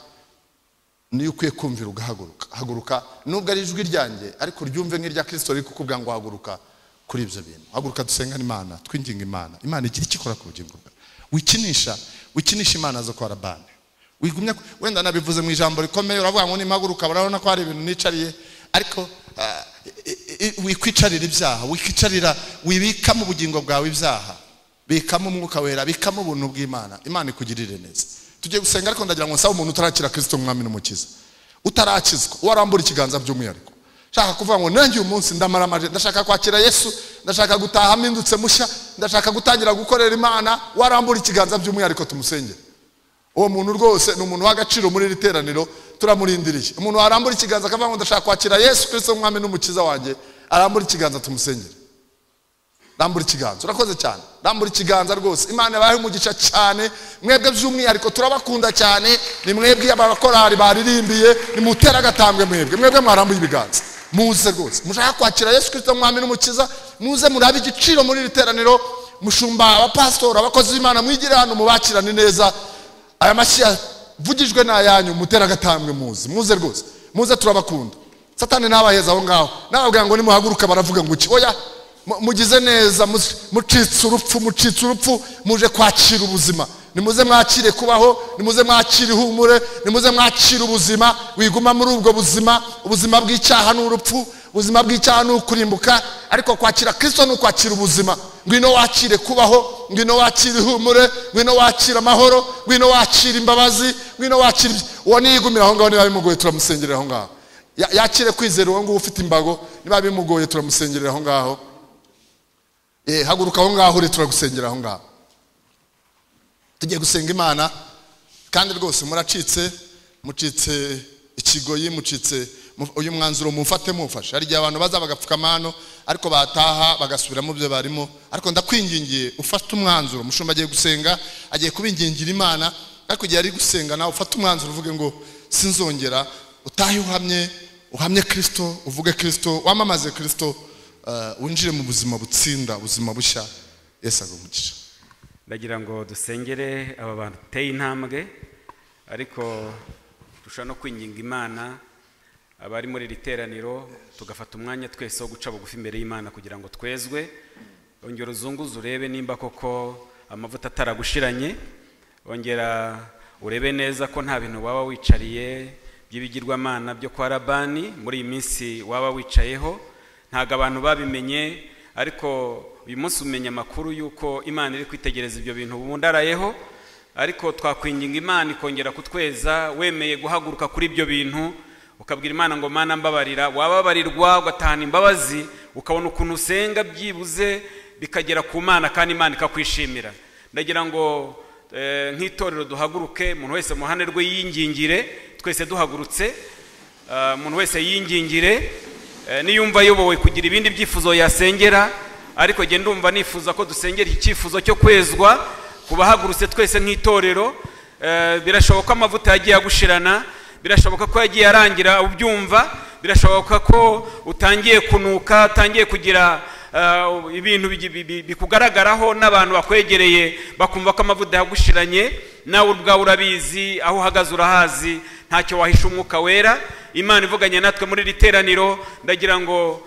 niyo ukwiye kumvira ugahaguruka. Haguruka nubwo ari ijwi ryanjye, ariko ryumve nk'irya Kristo riri kukubwira ngo haguruka kuri ibyo bintu. Haguruka dusengane Imana, twinginga Imana. Imana igira icyo ikora ku bugingo bwawe. Wikinisha Imana zo kwa Labani. Wigumya wenda nabivuze mu ijambo rikomeye, uravuga ngo nimpaguruka barabona ko hari ibintu nicariye, ariko wikwicarira ibyaha, wikicarira wibika mu bugingo bwawe ibyaha. Bikamo umwuka wera, bikamo ubuntu bw'Imana. Imana ikugirire neza. Tugiye gusenga, ariko ndagira ngo nsaba umuntu utarakira Kristo umwami n'umukiza, utarakizwa, warambura ikiganza by'umwihariko. Shaka kuvuga ngo nanjye uyu munsi ndamaramaje, ndashaka kwakira Yesu, ndashaka gutaha mpindutse mushya, ndashaka gutangira gukorera Imana, warambura ikiganza by'umwihariko tumusengere. Uwo muntu rwose ni umuntu w'agaciro muri iri teraniro, turamurindiriye. Umuntu warambura ikiganza akavuga ngo ndashaka kwakira Yesu Kristo umwami n'umukiza wanjye, arambura ikiganza tumusengere. Rambura ikiganza, urakoze cyane. Rambura ikiganza rwose. Imana yabahe umugisha cyane. Mwebwe by'umwihariko turabakunda cyane. Ni mwebwe abakorari baririmbiye, ni mutera agatambwe mwebwe mwarambuye ibiganza. Muze rwose. Mushaka kwakira Yesu Kristo umwami n'umukiza, muze murabe igiciro muri iri teraniro. Mushumba, abapastor, abakozi b'Imana, mwigire hano mubakirane neza. Aya mashyi vugijwe n'ayanyu, mutera agatambwe muze rwose. Muze turabakunda. Satani nabaheza aho ngaho. Nababwira ngo nimuhaguruka baravuga ngo iki? Oya, mugize neza, mucitse urupfu, muje kwakira ubuzima. Nimuze mwakire kubaho, nimuze mwakire ihumure, nimuze mwakire ubuzima. Wiguma muri ubwo buzima, ubuzima bw'icyaha n'urupfu, ubuzima bw'icyaha n'ukurimbuka, ariko kwakira Kristo ni ukwakira ubuzima. Ngwino wakire kubaho, ngwino wakire ihumure, ngwino wakire amahoro, ngwino wakire imbabazi, ngwino wakire. Uwo niyigumira aho ngaho, niba bimugoye turamusengerera aho ngaho. Yakire kwizera uwo nguwo ufite imbago, niba bimugoye turamusengerera aho ngaho. Haguruka aho ngaho uri, turagusengera aho ngaho. Tugiye gusenga Imana, kandi rwose mucitse ikigoyi, mucitse uyu mwanzuro mumfate mufashe. Hari igihe abantu baza bagapfukama hano ariko bataha bagasubira mu byo barimo, ariko ndakwingingiye ufate umwanzuro. Mushumba agiye gusenga, agiye kubingingira Imana, ariko igihe ari gusenga nawe ufate umwanzuro uvuge ngo sinzongera. Utahe uhamye Kristo, uvuge Kristo, wamamaze Kristo, winjire mu buzima butsinda, ubuzima bushya. Yesu agumugisha. Ndagira ngo dusengere aba bantu teye intambwe, ariko dushaka no kwinginga Imana abari muri literaniro tugafata umwanya twese wo guca bugufi imbere y'Imana kugira ngo twezwe. Ongera uzunguze urebe nimba koko amavuta ataragushiranye, ongera urebe neza ko nta bintu waba wicariye by'ibigirwamana byo kwa Labani muri iyi minsi waba wicayeho. Ntago abantu babimenye, ariko uyu munsi umenya amakuru yuko Imana iri kwitegereza ibyo bintu bundarayeho, ariko twakwinginga Imana ikongera kutweza. Wemeye guhaguruka kuri ibyo bintu ukabwira Imana ngo Mana mbabarira, wababarirwa ugatahana imbabazi, ukabona ukuntu usenga byibuze bikagera ku Mana kandi Imana ikakwishimira. Ndagira ngo nk'itorero duhaguruke, umuntu wese muhane rwe yingingire, twese duhagurutse, umuntu wese yingingire. Niyumva yobowe kugira ibindi byifuzo yasengera, ariko je ndumva nifuza ko dusengera icyifuzo cyo kwezwa kubahagurutse twese nk'itorero. Birashoboka amavuta yagiye agushirana, birashoboka ko yagiye arangira ubyumva, birashoboka ko utangiye kunuka, utangiye kugira ibintu bikugaragaraho n'abantu bakwegereye bakumva ko amavuta yagushiranye. Nawe ubwawe urabizi, aho uhagaze urahazi, ntacyo wahisha umwuka wera. Imana ivuganye natwe muri literaniro, ndagira ngo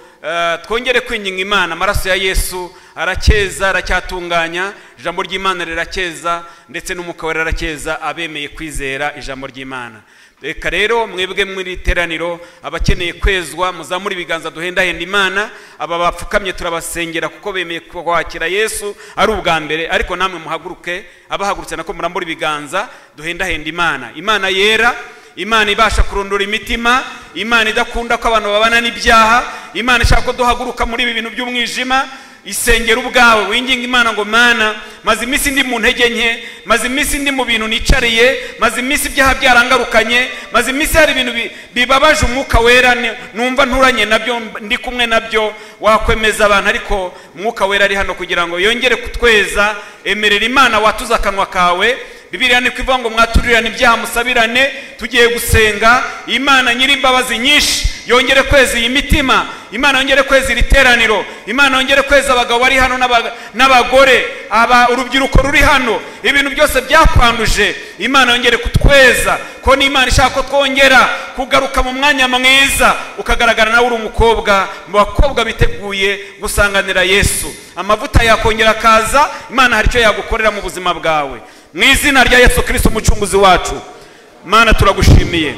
twongere kwinginga Imana. Amaraso ya Yesu arakeza, aracyatunganya, ijambo ry'Imana rirakeza, ndetse n'umwuka wera arakeza abemeye kwizera ijambo ry'Imana. Reka rero mwebwe muri literaniro abakeneye kwezwa muzamura ibiganza duhendahenda Imana. Aba bapfukamye turabasengera kuko bemeye kwakira Yesu ari ubwa mbere, ariko namwe muhaguruke, abahagurutse nako murambura ibiganza duhendahenda Imana. Imana yera, Imana ibasha kurondora imitima, Imana idakunda ko abantu babana n'ibyaha, Imana ishaka ko duhaguruka muri ibi bintu by'umwijima. Isengera ubwawe winginga Imana ngo Mana, maze iminsi ndi mu ntege nke, maze iminsi ndi mu bintu nicariye, maze iminsi ibyaha byarangarukanye, maze iminsi hari ibintu bibabaje umwuka wera numva nturanye nabyo, ndi kumwe nabyo. Wakwemeza abantu, ariko umwuka wera ari hano kugira ngo yongere kutweza. Emerera Imana watuza akanwa kawe. Bibiliya ni kwivuga ngo mwaturirane ibyaha musabirane. Tugiye gusenga Imana nyiri imbabazi nyinshi yongere kweza iyi mitima, Imana yongere kweza iri teraniro, Imana yongere kweza abagabo bari hano n'abagore, urubyiruko ruri hano, ibintu byose byakwanduje Imana yongere kutweza. Ko ni Imana ishaka ko twongera kugaruka mu mwanya mwiza, ukagaragara nawe uri umukobwa mu bakobwa biteguye gusanganira Yesu. Amavuta yakongera kaza, Imana hari icyo yagukorera mu buzima bwawe. Mu izina rya Yesu Kristo umucunguzi wacu, Mana turagushimiye,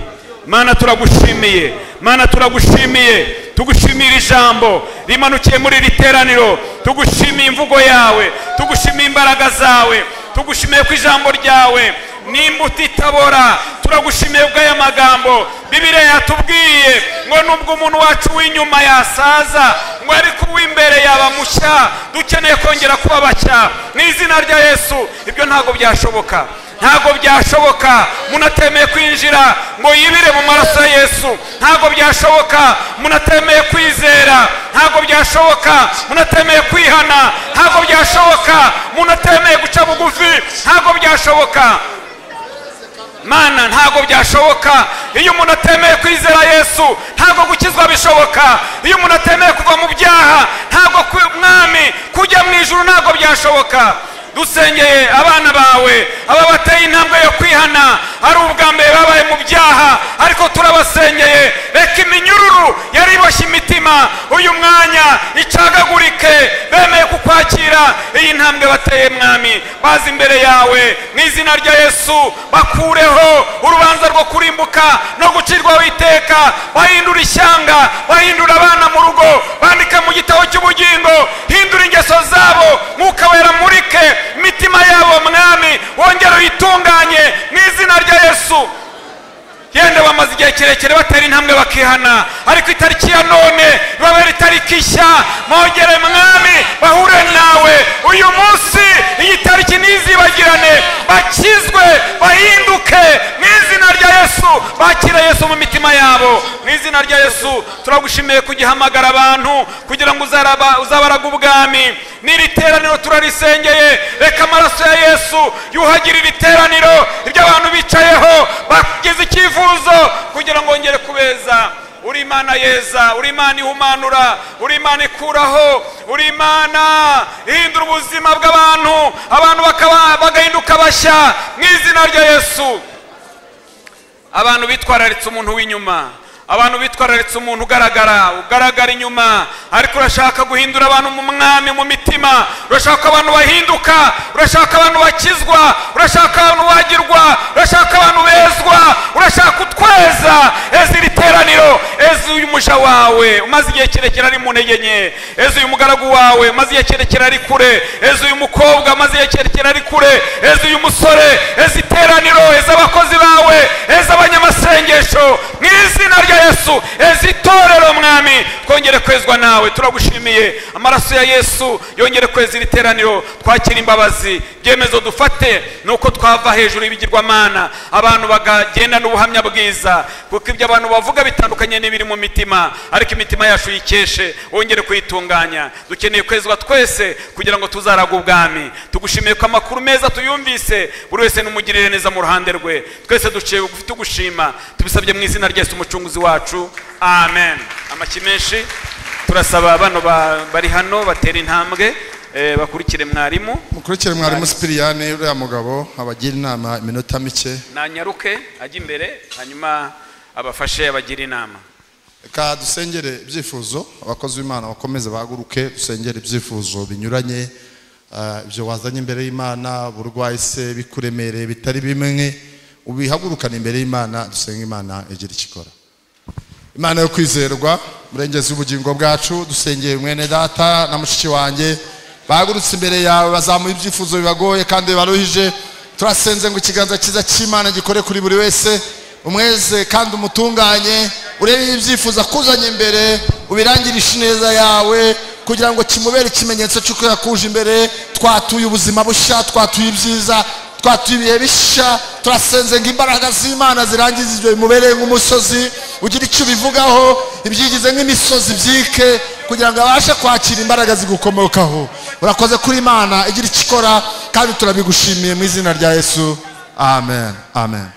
Mana turagushimiye, Mana turagushimiye. Tugushimira ijambo rimanukiye muri literaniro, tugushimiye imvugo yawe, tugushimiye imbaraga zawe, tugushimiye ku ijambo ryawe n'imbuto itabora. Turagushimiye bw'aya magambo Bibiliya yatubwiye ngo nubwo umuntu wacu w'inyuma yasaza, ngo ariko uw'imbere yaba mushya. Dukeneye kongera kuba bashya mu izina rya Yesu. Ibyo ntago byashoboka, ntago byashoboka umuntu atemeye kwinjira ngo yibire mu maraso ya Yesu. Ntago byashoboka umuntu atemeye kwizera, ntago byashoboka umuntu atemeye kwihana, ntago byashoboka umuntu atemeye guca bugufi, ntago byashoboka Mana, ntago byashoboka. Iyo umuntu atemeye kwizera Yesu ntago gukizwa bishoboka. Iyo umuntu atemeye kuva mu byaha ntago mwami kujya mu ijuru ntago byashoboka. Dusengeye abana bawe aba bateye intambwe yo kwihana, ari ubwa mbere babaye mu byaha, ariko turabasengeye reka iminyururu yari iboshye imitima uyu mwanya icagagurike, bemeye kukwakira iyi ntambwe bateye mwami. Bazi imbere yawe mu izina rya Yesu, bakureho urubanza rwo kurimbuka no gucirwaho iteka. Bahindura ishyanga, bahindura abana mu rugo, bandike mu gitabo cy'ubugingo. Hindura ingeso zabo, mwuka wera murike imitima yabo mwami, wongere uyitunganye mu izina rya Yesu. Yende bamaze igihe kirekire batera intambwe bakihana, ariko itariki ya none babera itariki nshya. Mwongere mwami bahure nawe uyu munsi, iyi tariki ntizibagirane, bakizwe bahinduke mu izina rya Yesu, bakira Yesu mu mitima yabo mu izina rya Yesu. Turagushimiye kugihamagara abantu kugira ngo uzabaraga ubwami. N'iri teraniro turarisengeye, reka amaraso ya Yesu yuhagire iri teraniro, ibyo abantu bicayeho bagize icyifuzo kugira ngo ngere kubeza. Uri Imana yeza, uri Imana ihumanura, uri Imana ikuraho, uri Imana ihindura ubuzima bw'abantu, abantu bagahinduka bashya mu izina rya Yesu. Abantu bitwararitse umuntu w'inyuma, abantu bitwararitse umuntu ugaragara inyuma, ariko urashaka guhindura abantu mu mwami mu mitima. Urashaka abantu bahinduka, urashaka abantu bakizwa, urashaka abantu bagirwa, urashaka abantu bezwa, urashaka utweza. Ezi iri teraniro, ezi uyu muja wawe umaze igihe kirekire ari mu ntege nke, ezi uyu mugaragu wawe umaze igihe kirekire ari kure, ezi uyu mukobwa umaze igihe kirekire ari kure, ezi uyu musore, ezi teraniro, ezi abakozi bawe, ezi abanyamasengesho mu izina rya Yesu, ezi torero mwami, twongere kwezwa nawe. Turagushimiye amaraso ya Yesu yongere kweza iri teraniro. Twakira imbabazi, byemezo dufate nuko twava hejuru y'ibigirwamana, abantu bagagenda n'ubuhamya bwiza, kuko ibyo abantu bavuga bitandukanye n'ibiri mu mitima, ariko imitima yacu yikeshe, wongere kuyitunganya. Dukeneye kwezwa twese kugira ngo tuzaraga ubwami. Tugushimiye ko amakuru meza tuyumvise, buri wese n'umugirire neza mu ruhande rwe. Twese duciye bugufi tugushima, tubisabye mu izina rya Yesu umucunguzi wacu, amen. Amashyi menshi. Turasaba bano bari hano batera intambwe, bakurikire mwarimu. Mukurikire mwarimu Sipiriyane, uriya mugabo abagira inama iminota mike. Nanyaruke ajya imbere, hanyuma abafashe abagira inama. Reka dusengere ibyifuzo, abakozi b'Imana bakomeze bahaguruke, dusengere ibyifuzo binyuranye, ibyo wazanye imbere y'Imana, burwayi se bikuremereye bitari bimwe, ubihagurukana imbere y'Imana, dusenga Imana igira ikikora. Imana yo kwizerwa, murengezi w'ubugingo bwacu, dusengeye mwene data na mushiki wanjye bahagurutse imbere yawe, bazamuye ibyifuzo bibagoye kandi bibaruhije. Turasenze ngo ikiganza cyiza cy'Imana gikore kuri buri wese, umweze kandi umutunganye, urebe ibyifuzo akuzanye imbere, ubirangirishe neza yawe kugira ngo kimubere ikimenyetso cy'uko yakuje imbere. Twatuye ubuzima bushya, twatuye ibyiza, twatuye ibihe bishya. Turasenze ngo imbaraga z'Imana zirangiza ibyo bimubereye nk'umusozi, ugira icyo ubivugaho, ibyigize nk'imisozi byike, kugira ngo abashe kwakira imbaraga zigukomokaho. Urakoze kuri Imana igira icyo ikora, kandi turabigushimiye mu izina rya Yesu, amen, amen.